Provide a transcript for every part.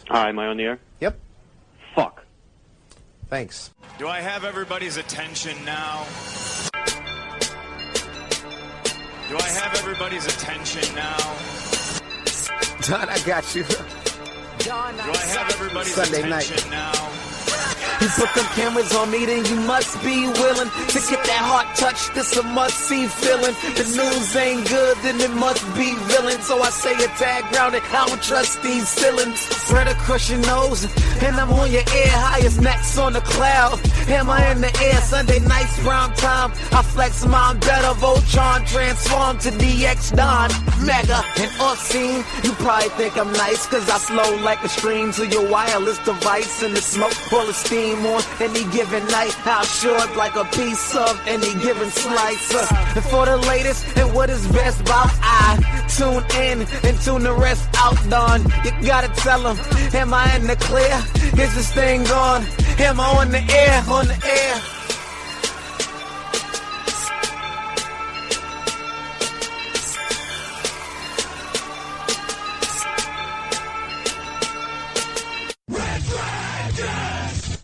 Hi, am I on the air? Yep. Fuck. Thanks. Do I have everybody's attention now? Do I have everybody's attention now? Don, I got you. Do I have everybody's Sunday attention night. now? You put them cameras on me, then you must be willing to get that heart touch. This a must-see feeling. The news ain't good, then it must be villain. So I say a tag grounded, I don't trust these ceilings. Spread across your nose, and I'm on your ear. Highest necks on the cloud, hammer in the air. Sunday nights, prime time. I flex my better. Voltron transform to DX Don. Mega and off scene. You probably think I'm nice, cause I slow like a stream to your wireless device. And the smoke full of steam on any given night. How short like a piece of any given slice. And for the latest and what is best about, I tune in and tune the rest out. Don, you gotta tell them, am I in the clear? Is this thing on? Am I on the air? On the air?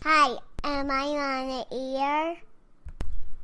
Hi, am I on the air?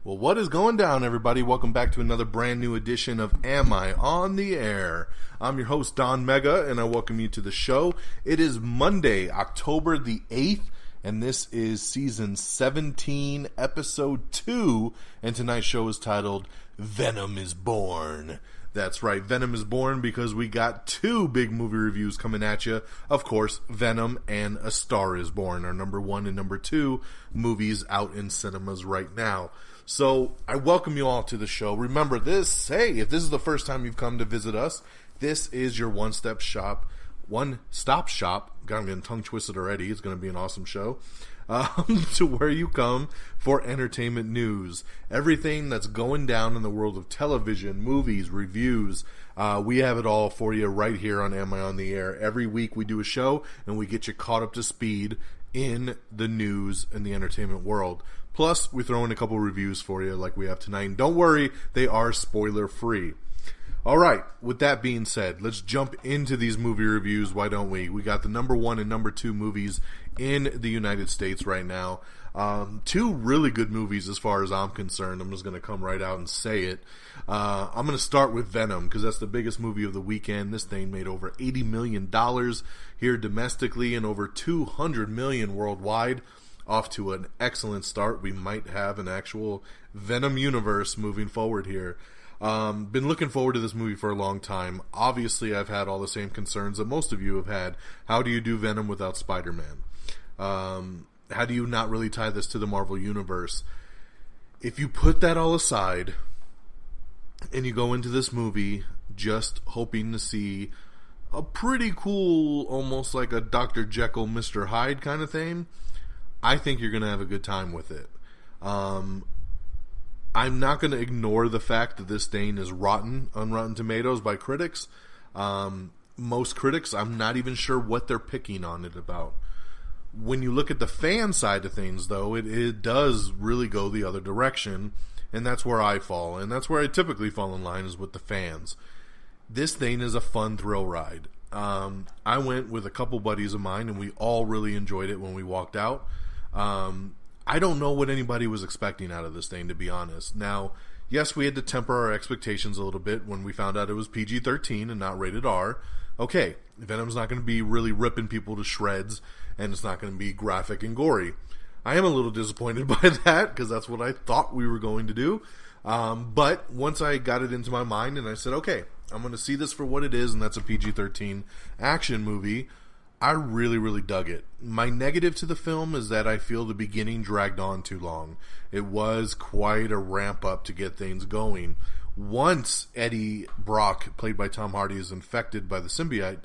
Well, what is going down, everybody? Welcome back to another brand new edition of Am I on the Air? I'm your host, Don Mega, and I welcome you to the show. It is Monday, October the 8th, and this is season 17, episode 2, and tonight's show is titled Venom Is Born. That's right, Venom is Born, because we got two big movie reviews coming at you. Of course, Venom and A Star Is Born are number 1 and number 2 movies out in cinemas right now. So, I welcome you all to the show. Remember this, hey, if this is the first time you've come to visit us, this is your one-stop shop. God, I'm getting tongue twisted already. It's going to be an awesome show. To where you come for entertainment news. Everything that's going down in the world of television, movies, reviews. We have it all for you right here on Am I on the Air. Every week we do a show and we get you caught up to speed in the news and the entertainment world. Plus, we throw in a couple reviews for you like we have tonight. And don't worry, they are spoiler free. Alright, with that being said, let's jump into these movie reviews, why don't we? We got the number 1 and number 2 movies in the United States right now. Two really good movies as far as I'm concerned. I'm just going to come right out and say it. I'm going to start with Venom, because that's the biggest movie of the weekend. This thing made over $80 million here domestically and over $200 million worldwide. Off to an excellent start. We might have an actual Venom universe moving forward here. Been looking forward to this movie for a long time. Obviously, I've had all the same concerns that most of you have had. How do you do Venom without Spider-Man? How do you not really tie this to the Marvel Universe? If you put that all aside, and you go into this movie just hoping to see a pretty cool, almost like a Dr. Jekyll, Mr. Hyde kind of thing, I think you're going to have a good time with it. I'm not going to ignore the fact that this thing is rotten on Rotten Tomatoes by critics. Most critics, I'm not even sure what they're picking on it about. When you look at the fan side of things, though, it does really go the other direction, and that's where I fall, and that's where I typically fall in line, is with the fans. This thing is a fun thrill ride. I went with a couple buddies of mine, and we all really enjoyed it when we walked out. I don't know what anybody was expecting out of this thing, to be honest. Now, yes, we had to temper our expectations a little bit when we found out it was PG-13 and not rated R. Okay, Venom's not going to be really ripping people to shreds, and it's not going to be graphic and gory. I am a little disappointed by that, because that's what I thought we were going to do. But once I got it into my mind and I said, okay, I'm going to see this for what it is, and that's a PG-13 action movie, I really, really dug it. My negative to the film is that I feel the beginning dragged on too long. It was quite a ramp up to get things going. Once Eddie Brock, played by Tom Hardy, is infected by the symbiote,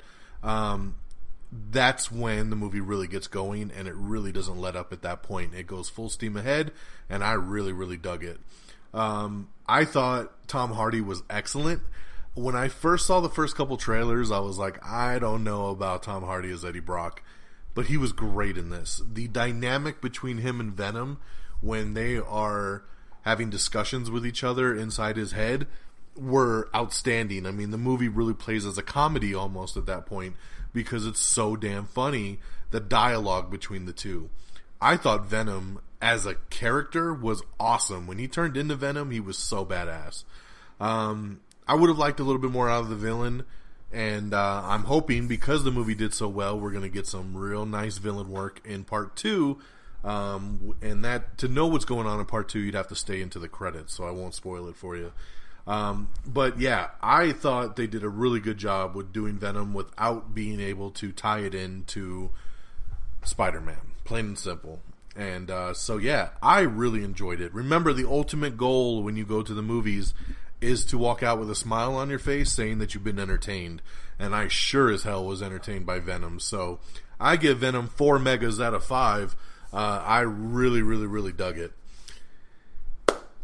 that's when the movie really gets going, and it really doesn't let up at that point. It goes full steam ahead, and I really, really dug it. I thought Tom Hardy was excellent. When I first saw the first couple trailers, I was like, I don't know about Tom Hardy as Eddie Brock, but he was great in this. The dynamic between him and Venom, when they are having discussions with each other inside his head, were outstanding. I mean, the movie really plays as a comedy almost at that point, because it's so damn funny, the dialogue between the two. I thought Venom as a character was awesome. When he turned into Venom, he was so badass. I would have liked a little bit more out of the villain, and I'm hoping, because the movie did so well, we're going to get some real nice villain work in part 2. And that, to know what's going on in part 2, you'd have to stay into the credits, so I won't spoil it for you. But yeah, I thought they did a really good job with doing Venom without being able to tie it into Spider-Man, plain and simple. And so yeah, I really enjoyed it. Remember, the ultimate goal when you go to the movies is to walk out with a smile on your face saying that you've been entertained. And I sure as hell was entertained by Venom. So I give Venom 4 megas out of 5. I really, really, really dug it.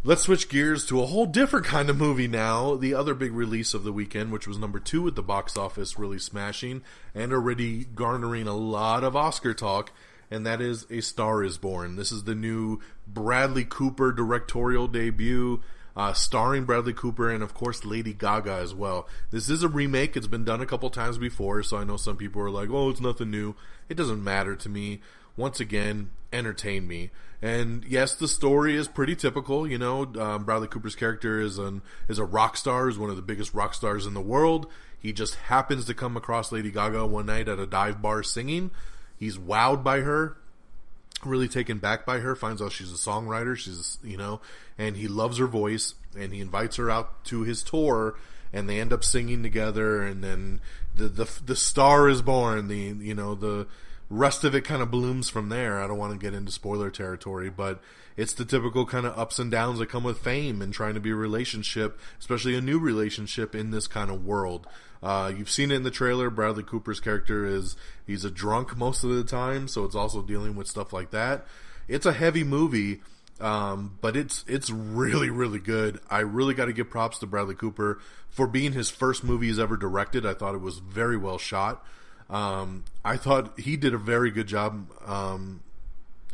Let's switch gears to a whole different kind of movie now. The other big release of the weekend, which was number 2 at the box office, really smashing and already garnering a lot of Oscar talk, and that is A Star Is Born. This is the new Bradley Cooper directorial debut, starring Bradley Cooper and, of course, Lady Gaga as well. This is a remake. It's been done a couple times before, so I know some people are like, oh, it's nothing new. It doesn't matter to me. Once again, entertain me. And yes, the story is pretty typical. You know, Bradley Cooper's character is a rock star, is one of the biggest rock stars in the world. He just happens to come across Lady Gaga one night at a dive bar singing. He's wowed by her, really taken back by her, finds out she's a songwriter, and he loves her voice, and he invites her out to his tour, and they end up singing together, and then the star is born. The rest of it kind of blooms from there. I don't want to get into spoiler territory, but it's the typical kind of ups and downs that come with fame and trying to be a relationship, especially a new relationship in this kind of world. You've seen it in the trailer. Bradley Cooper's character he's a drunk most of the time, so it's also dealing with stuff like that. It's a heavy movie, but it's really, really good. I really got to give props to Bradley Cooper for being his first movie he's ever directed. I thought it was very well shot. I thought he did a very good job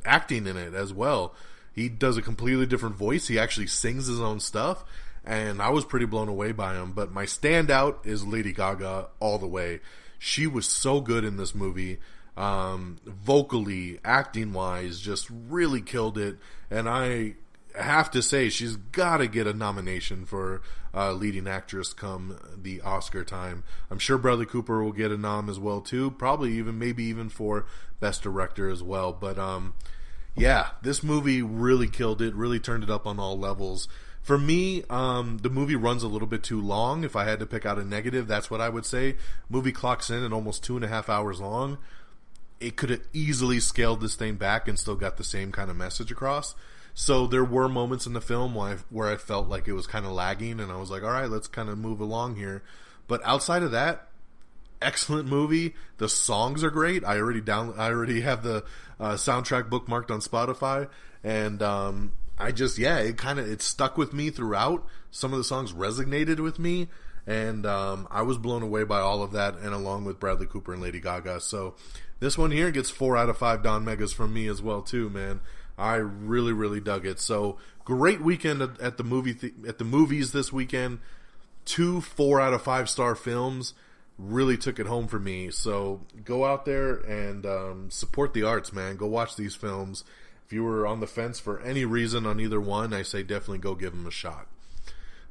acting in it as well. He does a completely different voice. He actually sings his own stuff, and I was pretty blown away by him. But my standout is Lady Gaga all the way. She was so good in this movie, vocally, acting-wise, just really killed it. And I have to say, she's got to get a nomination for leading actress come the Oscar time. I'm sure Bradley Cooper will get a nom as well too, probably maybe even for Best Director as well. But yeah, this movie really killed it, really turned it up on all levels. For me, the movie runs a little bit too long. If I had to pick out a negative, that's what I would say. Movie clocks in at almost 2.5 hours long. It could have easily scaled this thing back and still got the same kind of message across. So there were moments in the film where I felt like it was kind of lagging, and I was like, all right, let's kind of move along here. But outside of that, excellent movie. The songs are great. I already have the soundtrack bookmarked on Spotify, and it stuck with me throughout. Some of the songs resonated with me, and I was blown away by all of that, and along with Bradley Cooper and Lady Gaga. So this one here gets 4 out of 5 Don Megas from me as well too, man. I really, really dug it. So great weekend at the movies this weekend. 2 4 out of 5 star films really took it home for me. So go out there and support the arts, man. Go watch these films. If you were on the fence for any reason on either one, I say definitely go give them a shot.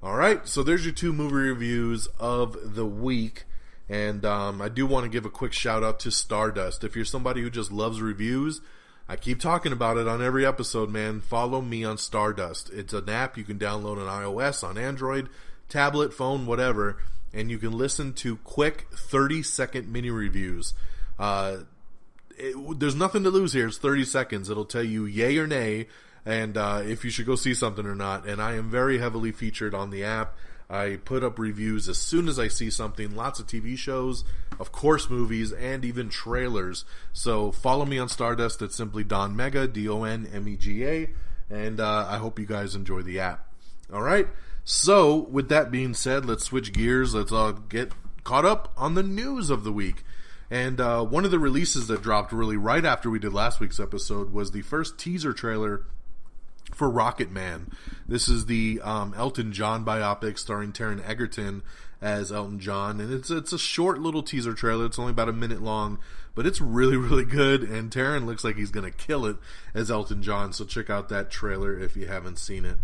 All right, so there's your 2 movie reviews of the week. And I do want to give a quick shout out to Stardust. If you're somebody who just loves reviews, I keep talking about it on every episode, man. Follow me on Stardust. It's an app you can download on iOS, on Android, tablet, phone, whatever, and you can listen to quick 30-second mini reviews. There's nothing to lose here. It's 30 seconds. It'll tell you yay or nay, and if you should go see something or not. And I am very heavily featured on the app. I put up reviews as soon as I see something. Lots of TV shows, of course movies, and even trailers. So follow me on Stardust. It's simply Don Mega, DonMega. And I hope you guys enjoy the app. All right. So with that being said, let's switch gears. Let's get caught up on the news of the week. And one of the releases that dropped really right after we did last week's episode was the first teaser trailer for Rocket Man. This is the Elton John biopic starring Taron Egerton as Elton John, and it's a short little teaser trailer. It's only about a minute long, but it's really, really good, and Taron looks like he's going to kill it as Elton John, so check out that trailer if you haven't seen it.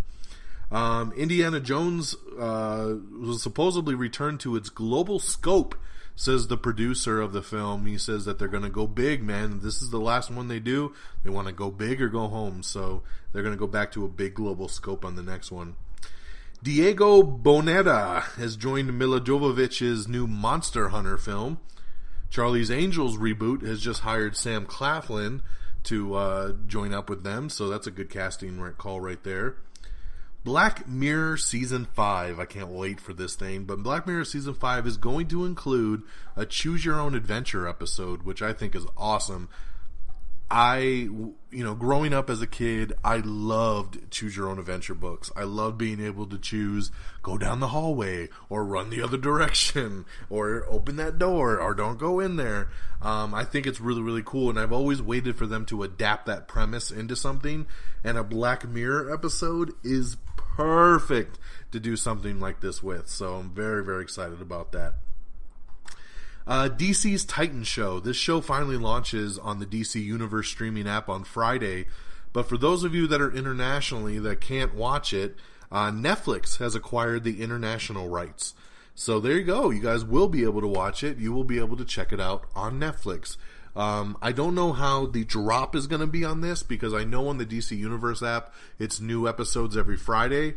Indiana Jones was supposedly returned to its global scope, says the producer of the film. He says that they're going to go big, man. This is the last one they do. They want to go big or go home, so they're going to go back to a big global scope on the next one. Diego Boneta has joined Mila Jovovich's new Monster Hunter film. Charlie's Angels reboot has just hired Sam Claflin to join up with them, so that's a good casting call right there. Black Mirror Season 5. I can't wait for this thing, but Black Mirror Season 5 is going to include a Choose Your Own Adventure episode, which I think is awesome. Growing up as a kid, I loved Choose Your Own Adventure books. I loved being able to choose, go down the hallway, or run the other direction, or open that door, or don't go in there. I think it's really, really cool, and I've always waited for them to adapt that premise into something, and a Black Mirror episode is perfect to do something like this with, so I'm very, very excited about that. DC's Titan Show. This show finally launches on the DC Universe streaming app on Friday, but for those of you that are internationally that can't watch it, Netflix has acquired the international rights. So there you go. You guys will be able to watch it. You will be able to check it out on Netflix. I don't know how the drop is going to be on this, because I know on the DC Universe app it's new episodes every Friday.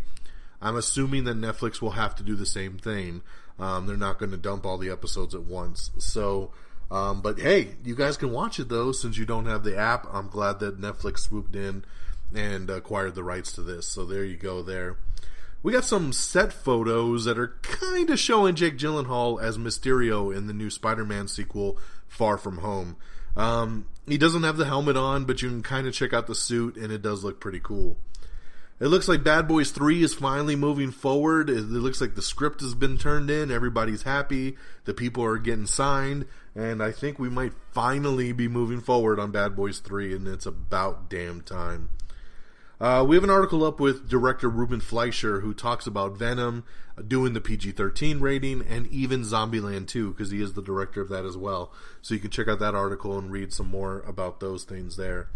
I'm assuming that Netflix will have to do the same thing. They're not going to dump all the episodes at once. So, but hey, you guys can watch it though, since you don't have the app. I'm glad that Netflix swooped in and acquired the rights to this. So there you go there. We got some set photos that are kind of showing Jake Gyllenhaal as Mysterio in the new Spider-Man sequel, Far From Home. He doesn't have the helmet on, but you can kind of check out the suit, and it does look pretty cool. It looks like Bad Boys 3 is finally moving forward. It looks like the script has been turned in. Everybody's happy. The people are getting signed. And I think we might finally be moving forward on Bad Boys 3, and it's about damn time. We have an article up with director Ruben Fleischer, who talks about Venom, doing the PG-13 rating, and even Zombieland 2, because he is the director of that as well. So you can check out that article and read some more about those things there.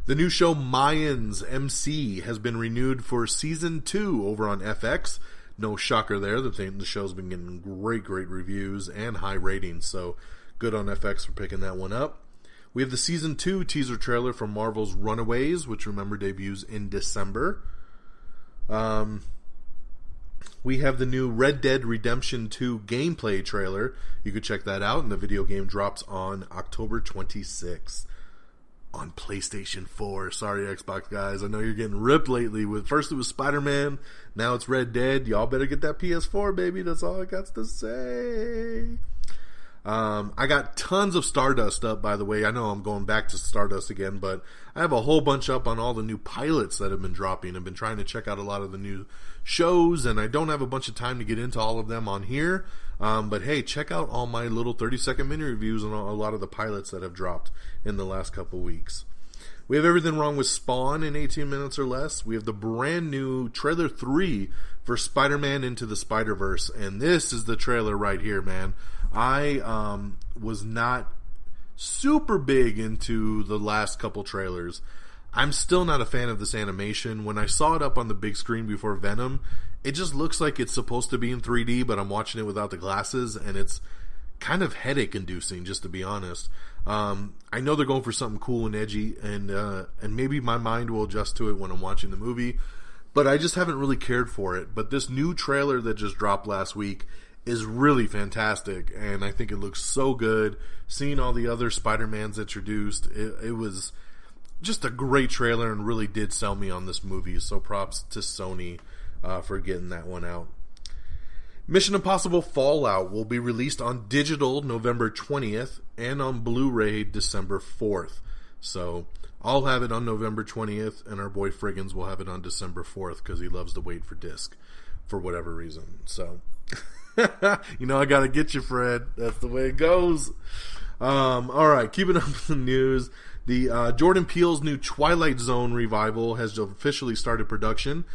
The new show Mayans MC has been renewed for Season 2 over on FX. No shocker there. The show's been getting great reviews and high ratings, so good on FX for picking that one up. We have the Season 2 teaser trailer from Marvel's Runaways, which, remember, debuts in December. We have the new Red Dead Redemption 2 gameplay trailer. You could check that out, and the video game drops on October 26th. On PlayStation 4. Sorry, Xbox guys. I know you're getting ripped lately. First it was Spider-Man, now it's Red Dead. Y'all better get that PS4, baby. That's all I got to say. I got tons of Stardust up, by the way. I know I'm going back to Stardust again, but I have a whole bunch up on all the new pilots that have been dropping. I've been trying to check out a lot of the new shows, and I don't have a bunch of time to get into all of them on here. But hey, check out all my little 30-second mini reviews on a lot of the pilots that have dropped in the last couple weeks. We have Everything Wrong with Spawn in 18 minutes or less. We have the brand new trailer 3 for Spider-Man Into the Spider-Verse, and this is the trailer right here, man. I was not super big into the last couple trailers. I'm still not a fan of this animation. When I saw it up on the big screen before Venom, it just looks like it's supposed to be in 3D, but I'm watching it without the glasses, and it's kind of headache-inducing, just to be honest. I know they're going for something cool and edgy, and maybe my mind will adjust to it when I'm watching the movie, but I just haven't really cared for it. But this new trailer that just dropped last week is really fantastic, and I think it looks so good. Seeing all the other Spider-Mans introduced, it was just a great trailer and really did sell me on this movie, so props to Sony for getting that one out. Mission Impossible Fallout will be released on digital November 20th and on Blu-ray December 4th. So I'll have it on November 20th, and our boy Friggins will have it on December 4th because he loves to wait for disc for whatever reason. So, you know, I got to get you, Fred. That's the way it goes. All right, keeping up with the news. The Jordan Peele's new Twilight Zone revival has officially started production.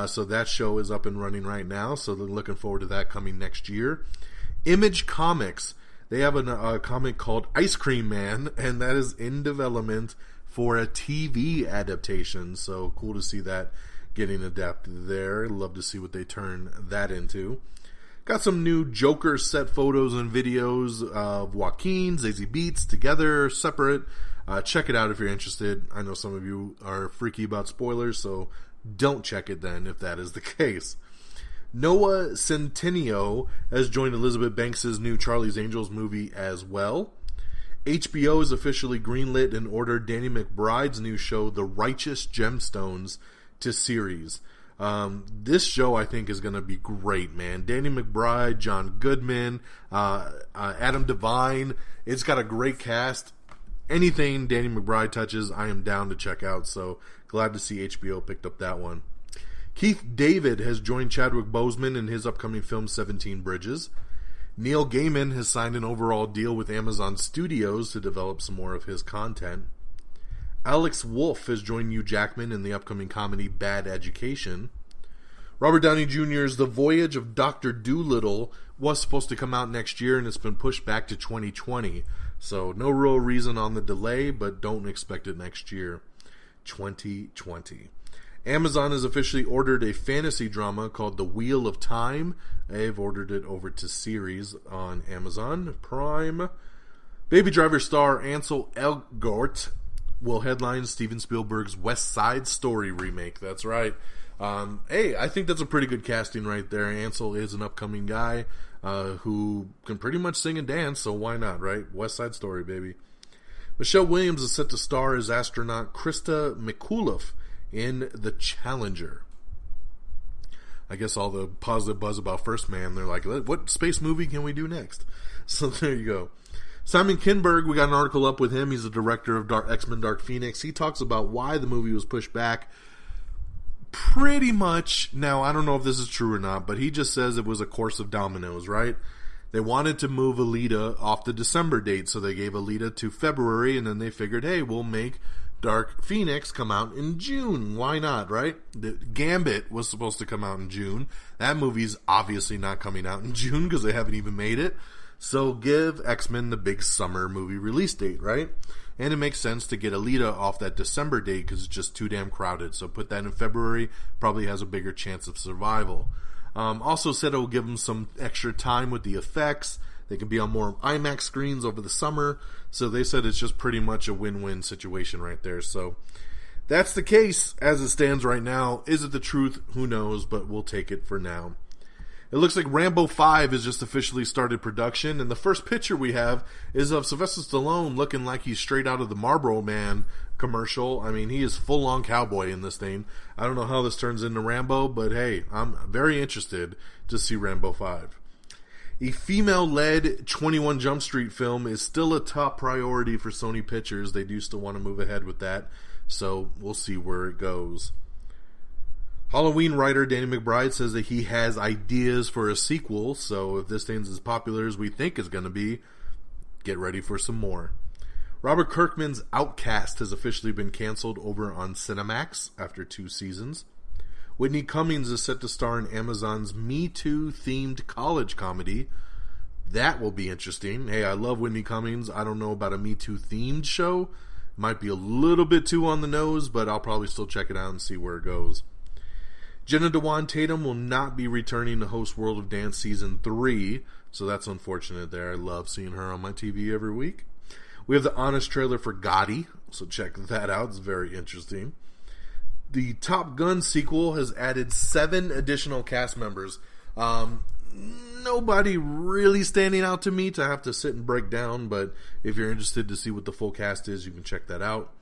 So that show is up and running right now. So they're looking forward to that coming next year. Image Comics. They have a comic called Ice Cream Man, and that is in development for a TV adaptation. So cool to see that getting adapted there. Love to see what they turn that into. Got some new Joker set photos and videos of Joaquin, Zazie Beetz together, separate. Check it out if you're interested. I know some of you are freaky about spoilers, so don't check it then if that is the case. Noah Centineo has joined Elizabeth Banks' new Charlie's Angels movie as well. HBO has officially greenlit and ordered Danny McBride's new show, The Righteous Gemstones, to series. This show I think is going to be great, man. Danny McBride, John Goodman, Adam Devine. It's got a great cast. Anything Danny McBride touches, I am down to check out. So glad to see HBO picked up that one. Keith David has joined Chadwick Boseman in his upcoming film 17 Bridges. Neil Gaiman has signed an overall deal with Amazon Studios to develop some more of his content. Alex Wolff has joined Hugh Jackman in the upcoming comedy Bad Education. Robert Downey Jr.'s The Voyage of Dr. Dolittle was supposed to come out next year, and it's been pushed back to 2020. So no real reason on the delay, but don't expect it next year. 2020. Amazon has officially ordered a fantasy drama called The Wheel of Time. They've ordered it over to series on Amazon Prime. Baby Driver star Ansel Elgort will headline Steven Spielberg's West Side Story remake. That's right. Hey, I think that's a pretty good casting right there. Ansel is an upcoming guy who can pretty much sing and dance, so why not, right? West Side Story, baby. Michelle Williams is set to star as astronaut Krista McAuliffe in The Challenger. I guess all the positive buzz about First Man, they're like, what space movie can we do next? So there you go. Simon Kinberg, we got an article up with him. He's the director of X-Men Dark Phoenix. He talks about why the movie was pushed back. Pretty much, now I don't know if this is true or not, but he just says it was a course of dominoes, right? They wanted to move Alita off the December date, so they gave Alita to February, and then they figured, hey, we'll make Dark Phoenix come out in June. Why not, right? The Gambit was supposed to come out in June. That movie's obviously not coming out in June because they haven't even made it. So give X-Men the big summer movie release date, right? And it makes sense to get Alita off that December date because it's just too damn crowded. So put that in February, probably has a bigger chance of survival. Also said it will give them some extra time with the effects. They can be on more IMAX screens over the summer. So they said it's just pretty much a win-win situation right there. So that's the case as it stands right now. Is it the truth? Who knows, but we'll take it for now. It looks like Rambo 5 has just officially started production, and the first picture we have is of Sylvester Stallone looking like he's straight out of the Marlboro Man commercial. I mean, he is full-on cowboy in this thing. I don't know how this turns into Rambo, but hey, I'm very interested to see Rambo 5. A female-led 21 Jump Street film is still a top priority for Sony Pictures. They do still want to move ahead with that, so we'll see where it goes. Halloween writer Danny McBride says that he has ideas for a sequel, so if this thing's as popular as we think it's going to be, get ready for some more. Robert Kirkman's Outcast has officially been canceled over on Cinemax after 2 seasons. Whitney Cummings is set to star in Amazon's Me Too themed college comedy. That will be interesting. Hey, I love Whitney Cummings. I don't know about a Me Too themed show. Might be a little bit too on the nose, but I'll probably still check it out and see where it goes. Jenna Dewan Tatum will not be returning to host World of Dance Season 3, so that's unfortunate there. I love seeing her on my TV every week. We have the Honest trailer for Gotti, so check that out. It's very interesting. The Top Gun sequel has added 7 additional cast members. Nobody really standing out to me to have to sit and break down, but if you're interested to see what the full cast is, you can check that out.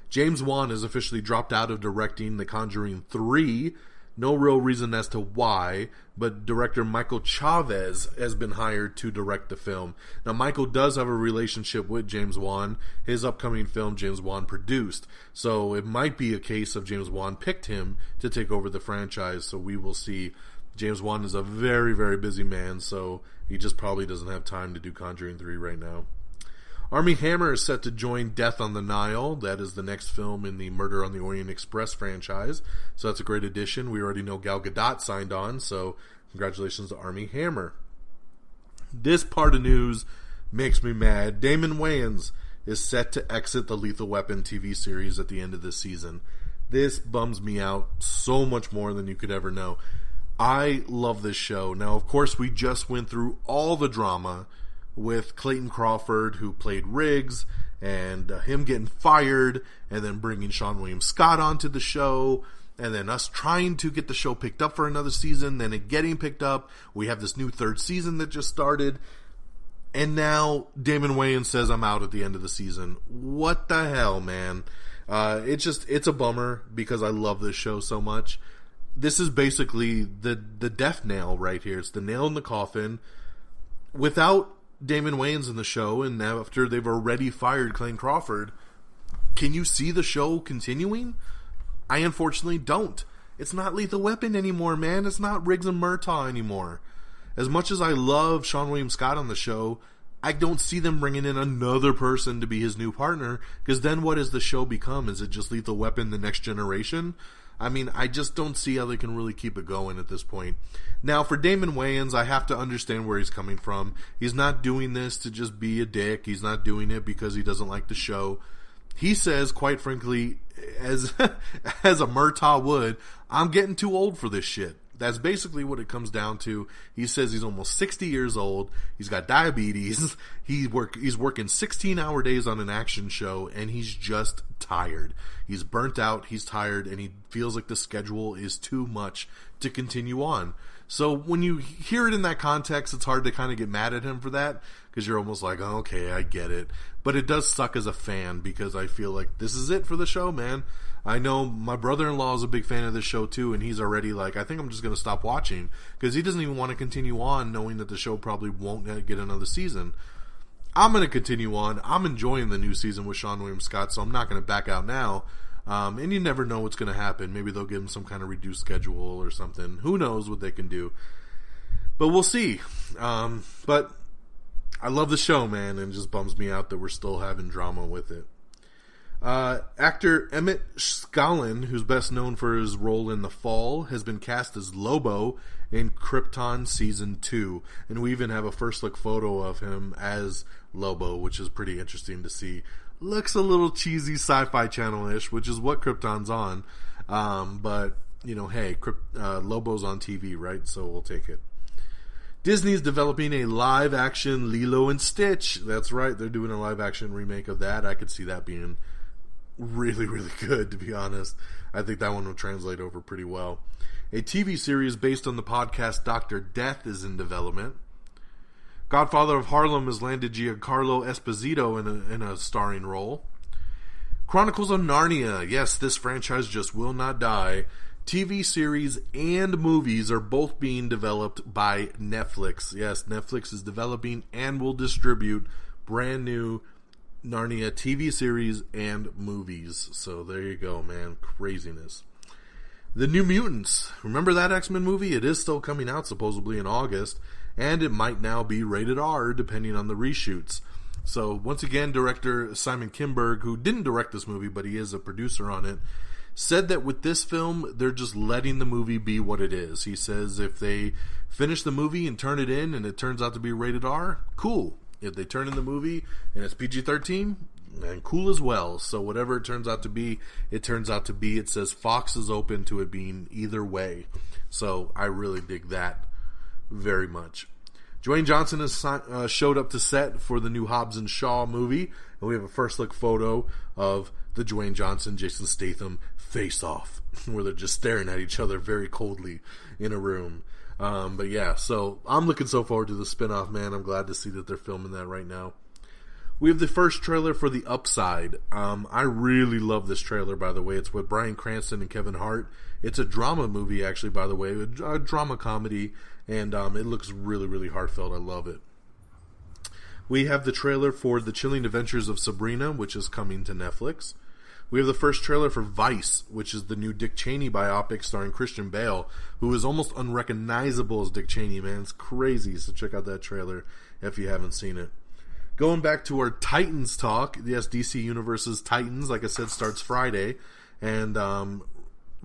James Wan has officially dropped out of directing The Conjuring 3. No real reason as to why, but director Michael Chavez has been hired to direct the film. Now, Michael does have a relationship with James Wan. His upcoming film, James Wan produced. So it might be a case of James Wan picked him to take over the franchise, so we will see. James Wan is a very, very busy man, so he just probably doesn't have time to do Conjuring 3 right now. Armie Hammer is set to join Death on the Nile. That is the next film in the Murder on the Orient Express franchise. So that's a great addition. We already know Gal Gadot signed on, so congratulations to Armie Hammer. This part of news makes me mad. Damon Wayans is set to exit the Lethal Weapon TV series at the end of this season. This bums me out so much more than you could ever know. I love this show. Now, of course, we just went through all the drama with Clayton Crawford, who played Riggs, and him getting fired, and then bringing Sean William Scott onto the show, and then us trying to get the show picked up for another season, then it getting picked up. We have this new third season that just started, and now Damon Wayans says I'm out at the end of the season. What the hell, man? It's a bummer because I love this show so much. This is basically the death nail right here. It's the nail in the coffin. Without Damon Wayans in the show, and after they've already fired Clayton Crawford, can you see the show continuing? I unfortunately don't. It's not Lethal Weapon anymore, man. It's not Riggs and Murtaugh anymore. As much as I love Sean William Scott on the show, I don't see them bringing in another person to be his new partner, because then what does the show become? Is it just Lethal Weapon The Next Generation? I mean, I just don't see how they can really keep it going at this point. Now, for Damon Wayans, I have to understand where he's coming from. He's not doing this to just be a dick. He's not doing it because he doesn't like the show. He says, quite frankly, as a Murtaugh would, I'm getting too old for this shit. That's basically what it comes down to. He says he's almost 60 years old. He's got diabetes. He's working 16-hour days on an action show, and he's just tired. He's burnt out, he's tired, and he feels like the schedule is too much to continue on. So when you hear it in that context, it's hard to kind of get mad at him for that, because you're almost like, oh, okay, I get it. But it does suck as a fan, because I feel like this is it for the show, man. I know my brother-in-law is a big fan of this show too, and he's already like, I think I'm just going to stop watching, because he doesn't even want to continue on knowing that the show probably won't get another season. I'm going to continue on. I'm enjoying the new season with Sean William Scott, so I'm not going to back out now. And you never know what's going to happen. Maybe they'll give him some kind of reduced schedule or something. Who knows what they can do. But we'll see. But I love the show, man, and it just bums me out that we're still having drama with it. Actor Emmett Scanlon, who's best known for his role in The Fall, has been cast as Lobo in Krypton Season 2. And we even have a first look photo of him as Lobo, which is pretty interesting to see. Looks a little cheesy Sci-Fi Channel-ish, which is what Krypton's on. But, you know, hey, Lobo's on TV, right? So we'll take it. Disney's developing a live-action Lilo and Stitch. That's right, they're doing a live-action remake of that. I could see that being really, really good, to be honest. I think that one will translate over pretty well. A TV series based on the podcast Dr. Death is in development. Godfather of Harlem has landed Giancarlo Esposito in a starring role. Chronicles of Narnia. Yes, this franchise just will not die. TV series and movies are both being developed by Netflix. Yes, Netflix is developing and will distribute brand new Narnia TV series and movies. So there you go, man. Craziness. The New Mutants. Remember that X-Men movie? It is still coming out supposedly in August, and it might now be rated R depending on the reshoots. So once again, director Simon Kinberg, who didn't direct this movie, but he is a producer on it, said that with this film, they're just letting the movie be what it is. He says if they finish the movie and turn it in and it turns out to be rated R, cool. If they turn in the movie and it's PG-13, and cool as well. So whatever it turns out to be, it turns out to be. It says Fox is open to it being either way. So I really dig that very much. Dwayne Johnson has showed up to set for the new Hobbs and Shaw movie, and we have a first look photo of the Dwayne Johnson, Jason Statham face-off, where they're just staring at each other very coldly in a room. But yeah, so I'm looking so forward to the spinoff, man. I'm glad to see that they're filming that right now. We have the first trailer for The Upside. I really love this trailer, by the way. It's with Bryan Cranston and Kevin Hart. It's a drama movie, actually, by the way, a drama comedy, and it looks really, really heartfelt. I love it. We have the trailer for The Chilling Adventures of Sabrina, which is coming to Netflix. We have the first trailer for Vice, which is the new Dick Cheney biopic starring Christian Bale, who is almost unrecognizable as Dick Cheney, man. It's crazy, so check out that trailer if you haven't seen it. Going back to our Titans talk, yes, DC Universe's Titans, like I said, starts Friday, and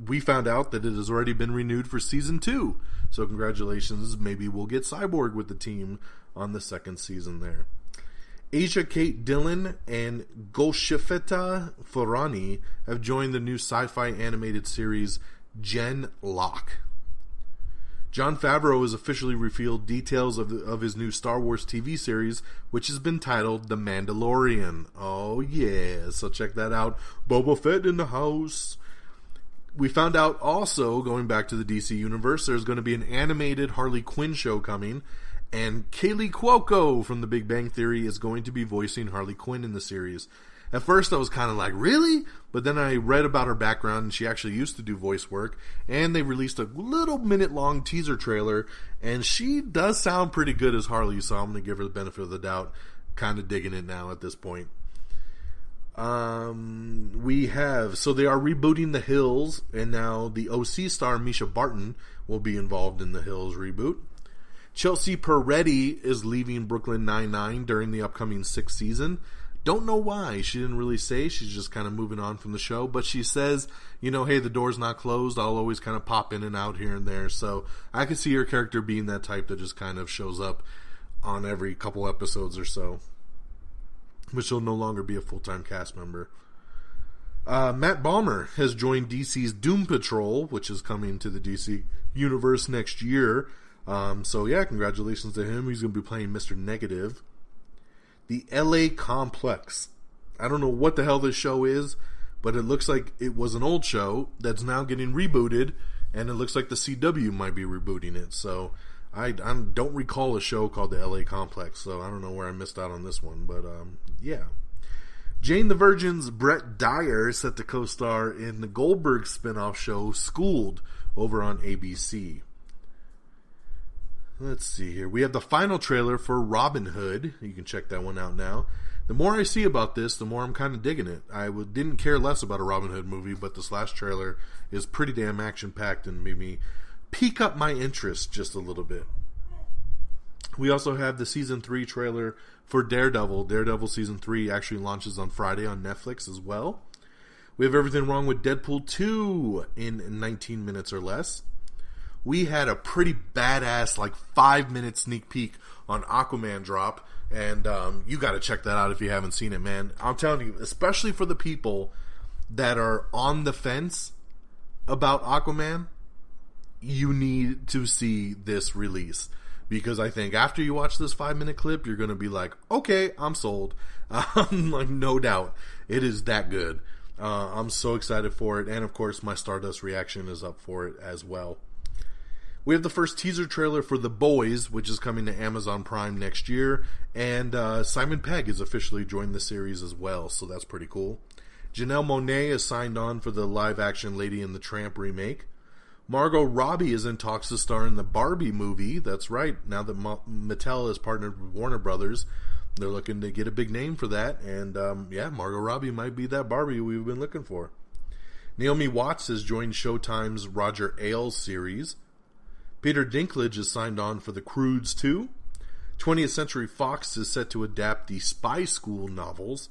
we found out that it has already been renewed for Season 2. So congratulations, maybe we'll get Cyborg with the team on the second season there. Asia Kate Dillon and Golshifeta Forani have joined the new sci-fi animated series Gen Lock. Jon Favreau has officially revealed details of his new Star Wars TV series, which has been titled The Mandalorian. Oh yeah, so check that out. Boba Fett in the house. We found out also, going back to the DC Universe, there's going to be an animated Harley Quinn show coming, and Kaylee Cuoco from The Big Bang Theory is going to be voicing Harley Quinn in the series. At first I was kind of like, really? But then I read about her background, and she actually used to do voice work, and they released a little minute-long teaser trailer, and she does sound pretty good as Harley, so I'm going to give her the benefit of the doubt. Kind of digging it now at this point. So they are rebooting The Hills, and now the OC star Misha Barton will be involved in The Hills reboot. Chelsea Peretti is leaving Brooklyn Nine-Nine during the upcoming 6th season. Don't know why. She didn't really say. She's just kind of moving on from the show. But she says, hey, the door's not closed. I'll always kind of pop in and out here and there. So I could see her character being that type that just kind of shows up on every couple episodes or so. But she'll no longer be a full-time cast member. Matt Bomer has joined DC's Doom Patrol, which is coming to the DC Universe next year. So yeah, congratulations to him. He's going to be playing Mr. Negative. The LA Complex. I don't know what the hell this show is, but it looks like it was an old show that's now getting rebooted, and it looks like the CW might be rebooting it. So I don't recall a show called the LA Complex, so I don't know where I missed out on this one, but yeah. Jane the Virgin's Brett Dyer is set to co-star in the Goldberg spinoff show Schooled over on ABC. Let's see here. We have the final trailer for Robin Hood. You can check that one out now. The more I see about this, the more I'm kind of digging it. I didn't care less about a Robin Hood movie, but this last trailer is pretty damn action-packed and made me peak up my interest just a little bit. We also have the Season 3 trailer for Daredevil. Daredevil Season 3 actually launches on Friday on Netflix as well. We have Everything Wrong with Deadpool 2 in 19 minutes or less. We had a pretty badass 5-minute sneak peek on Aquaman drop, and you got to check that out if you haven't seen it, man. I'm telling you, especially for the people that are on the fence about Aquaman, you need to see this release, because I think after you watch this 5-minute clip, you're going to be like, okay, I'm sold. No doubt. It is that good. I'm so excited for it, and of course my Stardust reaction is up for it as well. We have the first teaser trailer for The Boys, which is coming to Amazon Prime next year, and Simon Pegg has officially joined the series as well, so that's pretty cool. Janelle Monáe is signed on for the live-action Lady and the Tramp remake. Margot Robbie is in talks to star in the Barbie movie. That's right, now that Mattel has partnered with Warner Brothers, they're looking to get a big name for that, and Margot Robbie might be that Barbie we've been looking for. Naomi Watts has joined Showtime's Roger Ailes series. Peter Dinklage is signed on for The Croods 2. 20th Century Fox is set to adapt the Spy School novels.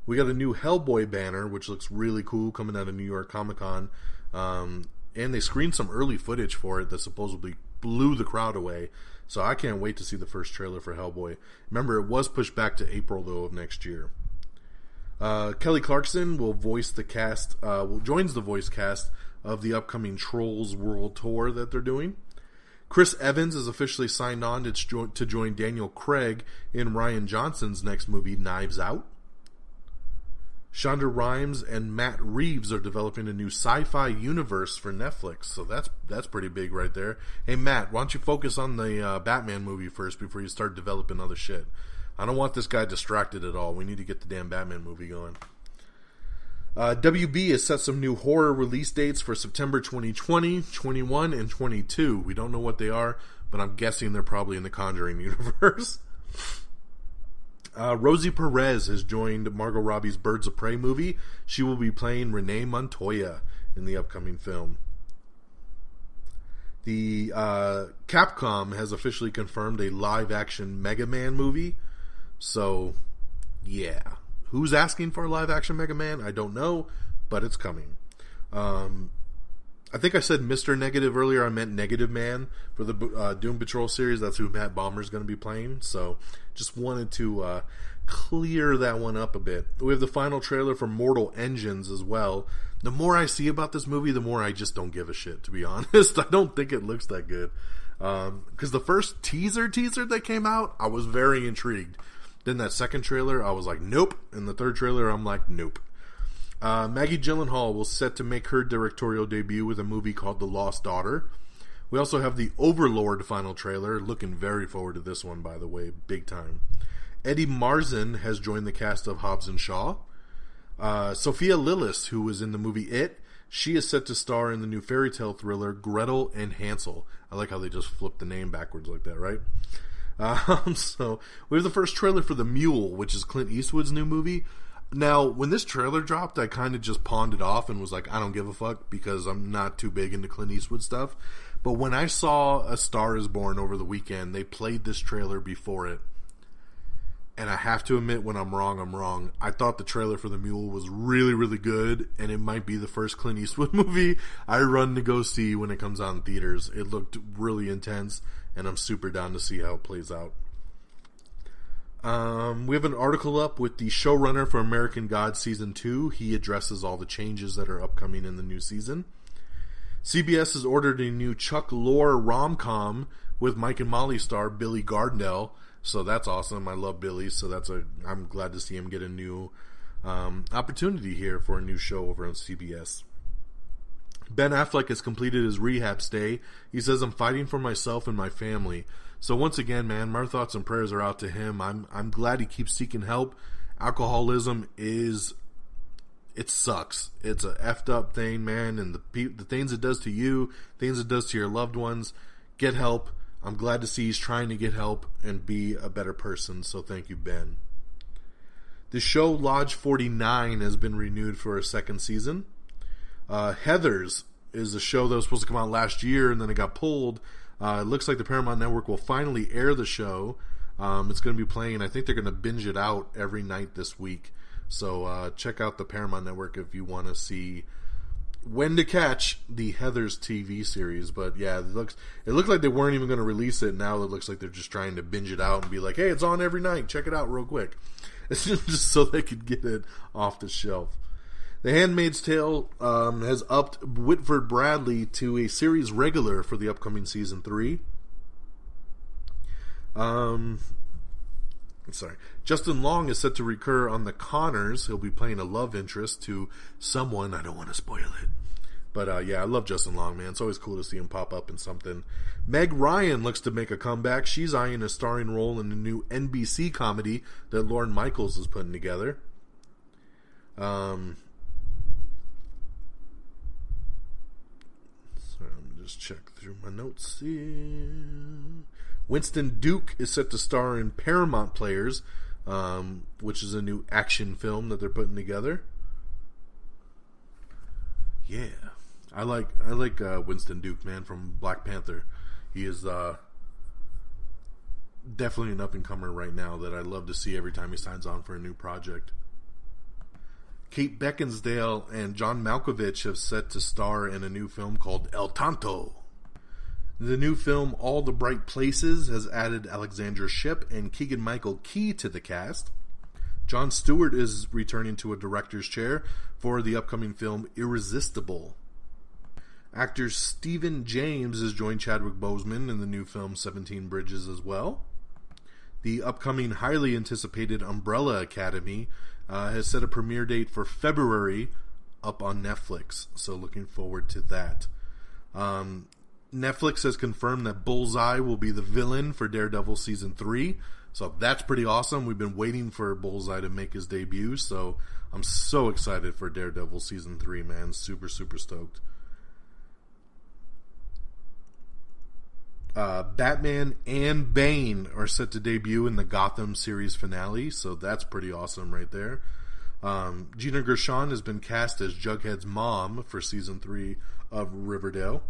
We got a new Hellboy banner, which looks really cool, coming out of New York Comic Con. And they screened some early footage for it that supposedly blew the crowd away. So I can't wait to see the first trailer for Hellboy. Remember, it was pushed back to April, though, of next year. Kelly Clarkson will joins the voice cast of the upcoming Trolls World Tour that they're doing. Chris Evans is officially signed on to join Daniel Craig in Rian Johnson's next movie, Knives Out. Shonda Rhimes and Matt Reeves are developing a new sci-fi universe for Netflix, so that's pretty big right there. Hey Matt, why don't you focus on the Batman movie first before you start developing other shit? I don't want this guy distracted at all. We need to get the damn Batman movie going. WB has set some new horror release dates for September 2020, 21, and 22. We don't know what they are, but I'm guessing they're probably in the Conjuring universe. Rosie Perez has joined Margot Robbie's Birds of Prey movie. She will be playing Renee Montoya in the upcoming film. The Capcom has officially confirmed a live-action Mega Man movie. So, yeah. Who's asking for a live-action Mega Man? I don't know, but it's coming. I think I said Mr. Negative earlier. I meant Negative Man for the Doom Patrol series. That's who Matt Bomber's going to be playing. So, just wanted to clear that one up a bit. We have the final trailer for Mortal Engines as well. The more I see about this movie, the more I just don't give a shit, to be honest. I don't think it looks that good. Because the first teaser that came out, I was very intrigued. Then that second trailer, I was like, nope. And the third trailer, I'm like, nope. Maggie Gyllenhaal will set to make her directorial debut with a movie called The Lost Daughter. We also have the Overlord final trailer. Looking very forward to this one, by the way. Big time. Eddie Marsan has joined the cast of Hobbs and Shaw. Sophia Lillis, who was in the movie It, she is set to star in the new fairy tale thriller Gretel and Hansel. I like how they just flipped the name backwards like that, right? So we have the first trailer for The Mule, which is Clint Eastwood's new movie. Now, when this trailer dropped, I kind of just pawned it off and was like, I don't give a fuck, because I'm not too big into Clint Eastwood stuff. But when I saw A Star Is Born over the weekend, they played this trailer before it. And I have to admit, when I'm wrong, I'm wrong. I thought the trailer for The Mule was really, really good, and it might be the first Clint Eastwood movie I run to go see when it comes out in theaters. It looked really intense, and I'm super down to see how it plays out. We have an article up with the showrunner for American Gods Season 2. He addresses all the changes that are upcoming in the new season. CBS has ordered a new Chuck Lorre rom-com with Mike and Molly star Billy Gardell. So that's awesome. I love Billy, so I'm glad to see him get a new opportunity here for a new show over on CBS. Ben Affleck has completed his rehab stay. He says, I'm fighting for myself and my family. So once again, man, my thoughts and prayers are out to him. I'm glad he keeps seeking help. Alcoholism it sucks. It's a effed up thing, man, and the things it does to you, things it does to your loved ones. Get help. I'm glad to see he's trying to get help and be a better person, so thank you, Ben. The show Lodge 49 has been renewed for a second season. Heathers is a show that was supposed to come out last year, and then it got pulled. It looks like the Paramount Network will finally air the show. It's going to be playing, I think they're going to binge it out every night this week. So check out the Paramount Network if you want to see when to catch the Heathers TV series. But yeah, it looked like they weren't even going to release it. Now it looks like they're just trying to binge it out and be like, hey, it's on every night. Check it out real quick. It's just so they could get it off the shelf. The Handmaid's Tale has upped Whitford Bradley to a series regular for the upcoming season 3. Justin Long is set to recur on The Connors. He'll be playing a love interest to someone. I don't want to spoil it. But yeah, I love Justin Long, man. It's always cool to see him pop up in something. Meg Ryan looks to make a comeback. She's eyeing a starring role in the new NBC comedy that Lorne Michaels is putting together. Sorry, let me just check through my notes here. Winston Duke is set to star in Paramount Players, which is a new action film that they're putting together. Yeah, I like Winston Duke, man, from Black Panther. He is definitely an up-and-comer right now that I love to see every time he signs on for a new project. Kate Beckinsale and John Malkovich have set to star in a new film called El Tanto. The new film All the Bright Places has added Alexandra Shipp and Keegan-Michael Key to the cast. Jon Stewart is returning to a director's chair for the upcoming film Irresistible. Actor Stephen James has joined Chadwick Boseman in the new film 17 Bridges as well. The upcoming highly anticipated Umbrella Academy has set a premiere date for February up on Netflix, so looking forward to that. Netflix has confirmed that Bullseye will be the villain for Daredevil Season 3, so that's pretty awesome. We've been waiting for Bullseye to make his debut, so I'm so excited for Daredevil Season 3, man. Super, super stoked. Batman and Bane are set to debut in the Gotham series finale, so that's pretty awesome right there. Gina Gershon has been cast as Jughead's mom for Season 3 of Riverdale.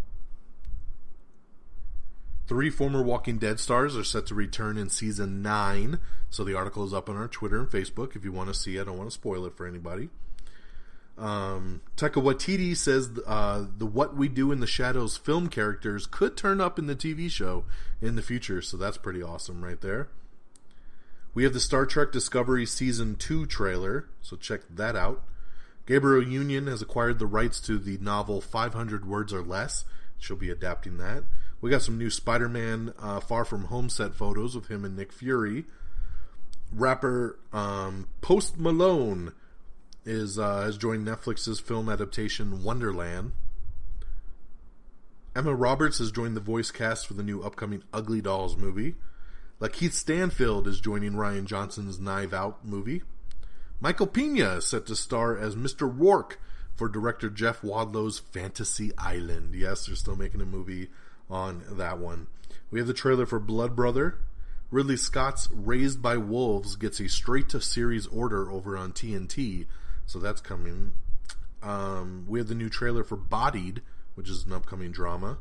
3 former Walking Dead stars are set to return in season 9. So the article is up on our Twitter and Facebook if you want to see it. I don't want to spoil it for anybody. Taika Waititi says the What We Do in the Shadows film characters could turn up in the TV show in the future. So that's pretty awesome right there. We have the Star Trek Discovery Season 2 trailer. So check that out. Gabriel Union has acquired the rights to the novel 500 Words or Less. She'll be adapting that. We got some new Spider-Man Far From Home set photos of him and Nick Fury. Rapper Post Malone has joined Netflix's film adaptation Wonderland. Emma Roberts has joined the voice cast for the new upcoming Ugly Dolls movie. Lakeith Stanfield is joining Rian Johnson's Knives Out movie. Michael Pena is set to star as Mr. Rourke for director Jeff Wadlow's Fantasy Island. Yes, they're still making a movie on that one. We have the trailer for Blood Brother. Ridley Scott's Raised by Wolves gets a straight-to-series order over on TNT, so that's coming. We have the new trailer for Bodied, which is an upcoming drama.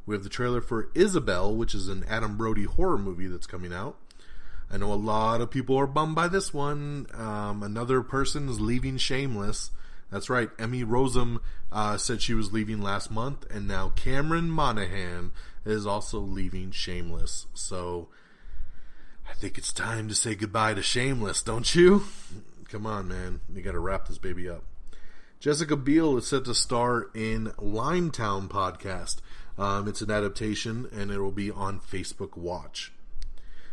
We have the trailer for Isabel, which is an Adam Brody horror movie that's coming out. I know a lot of people are bummed by this one. Another person is leaving Shameless. That's right, Emmy Rossum said she was leaving last month, and now Cameron Monaghan is also leaving Shameless. So I think it's time to say goodbye to Shameless, don't you? Come on, man. You got to wrap this baby up. Jessica Biel is set to star in Limetown podcast. It's an adaptation, and it will be on Facebook Watch.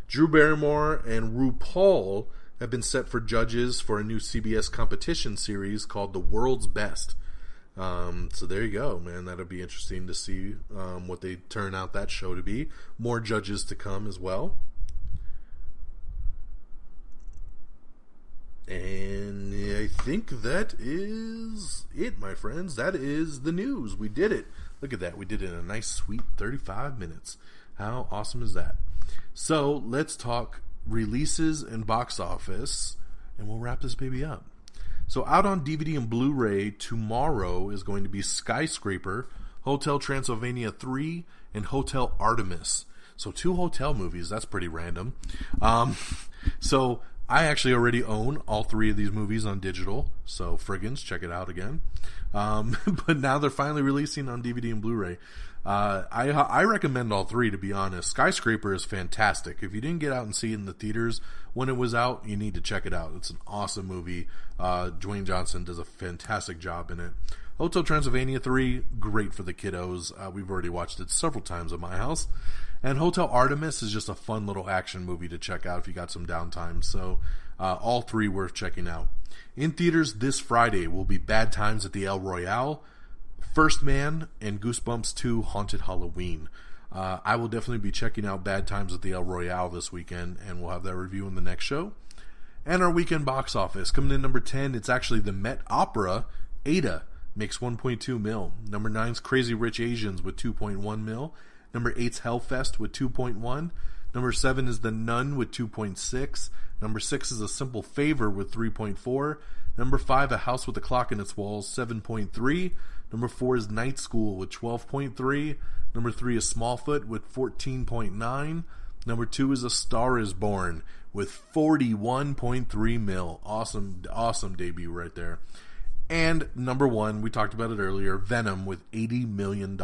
Drew Barrymore and RuPaul have been set for judges for a new CBS competition series called The World's Best. So there you go, man. That'll be interesting to see what they turn out that show to be. More judges to come as well. And I think that is it, my friends. That is the news. We did it. Look at that. We did it in a nice, sweet 35 minutes. How awesome is that? So let's talk releases and box office, and we'll wrap this baby up. So out on DVD and Blu-ray tomorrow is going to be Skyscraper, Hotel Transylvania 3, and Hotel Artemis. So 2 hotel movies. That's pretty random. So I actually already own all 3 of these movies on digital. So friggins, check it out again. But now they're finally releasing on DVD and Blu-ray. I recommend all 3, to be honest. Skyscraper is fantastic. If you didn't get out and see it in the theaters when it was out, you need to check it out. It's an awesome movie. Dwayne Johnson does a fantastic job in it. Hotel Transylvania 3, great for the kiddos. We've already watched it several times at my house. And Hotel Artemis is just a fun little action movie to check out if you got some downtime. So all 3 worth checking out. In theaters this Friday will be Bad Times at the El Royale, First Man, and Goosebumps 2 Haunted Halloween. I will definitely be checking out Bad Times at the El Royale this weekend, and we'll have that review in the next show. And our weekend box office. Coming in number 10, it's actually the Met Opera, Ada, makes 1.2 mil. Number 9's Crazy Rich Asians with 2.1 mil. Number 8's Hellfest with 2.1. Number 7 is The Nun with 2.6. Number 6 is A Simple Favor with 3.4. Number 5, A House with a Clock in Its Walls, 7.3. Number 4 is Night School with 12.3. Number 3 is Smallfoot with 14.9. Number 2 is A Star Is Born with 41.3 mil. Awesome debut right there. And number 1, we talked about it earlier, Venom with $80 million.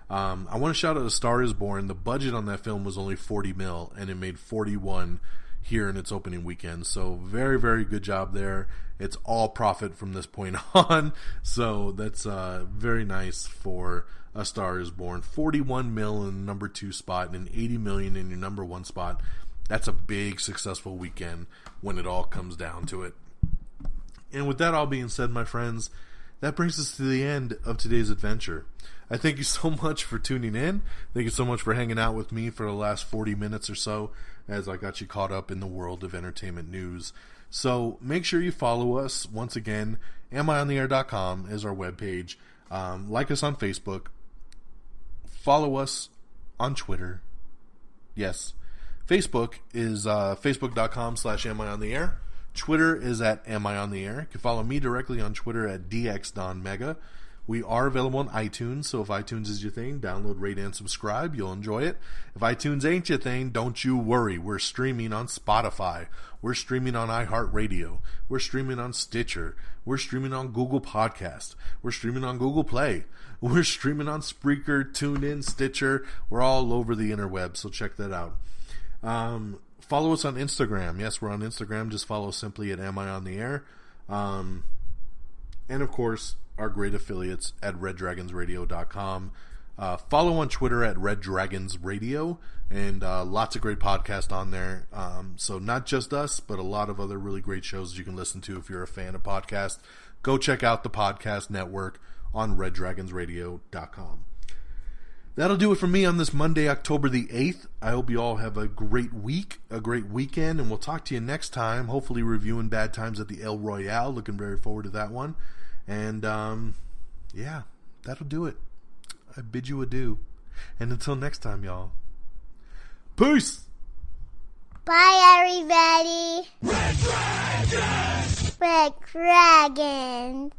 I want to shout out A Star Is Born. The budget on that film was only 40 mil, and it made 41 here in its opening weekend. So very, very good job there. It's all profit from this point on. So that's very nice for A Star Is Born. 41 mil in the number 2 spot and 80 million in your number 1 spot. That's a big, successful weekend when it all comes down to it. And with that all being said, my friends, that brings us to the end of today's adventure. I thank you so much for tuning in. Thank you so much for hanging out with me for the last 40 minutes or so as I got you caught up in the world of entertainment news. So make sure you follow us. Once again, amiontheair.com is our webpage. Like us on Facebook. Follow us on Twitter. Yes. Facebook is facebook.com/amiontheair. Twitter is at amiontheair. You can follow me directly on Twitter at DXDonMega. We are available on iTunes, so if iTunes is your thing, download, rate, and subscribe. You'll enjoy it. If iTunes ain't your thing, don't you worry. We're streaming on Spotify. We're streaming on iHeartRadio. We're streaming on Stitcher. We're streaming on Google Podcast. We're streaming on Google Play. We're streaming on Spreaker, TuneIn, Stitcher. We're all over the interweb, so check that out. Follow us on Instagram. Yes, we're on Instagram. Just follow simply at Am I On The Air. And, of course, our great affiliates at reddragonsradio.com. Follow on Twitter at reddragonsradio, and lots of great podcasts on there. So not just us, but a lot of other really great shows you can listen to if you're a fan of podcasts. Go check out the podcast network on reddragonsradio.com. That'll do it for me on this Monday, October the 8th. I hope you all have a great week, a great weekend, and we'll talk to you next time, hopefully reviewing Bad Times at the El Royale. Looking very forward to that one. And, yeah, that'll do it. I bid you adieu. And until next time, y'all. Peace! Bye, everybody. Red Dragons. Red Dragons.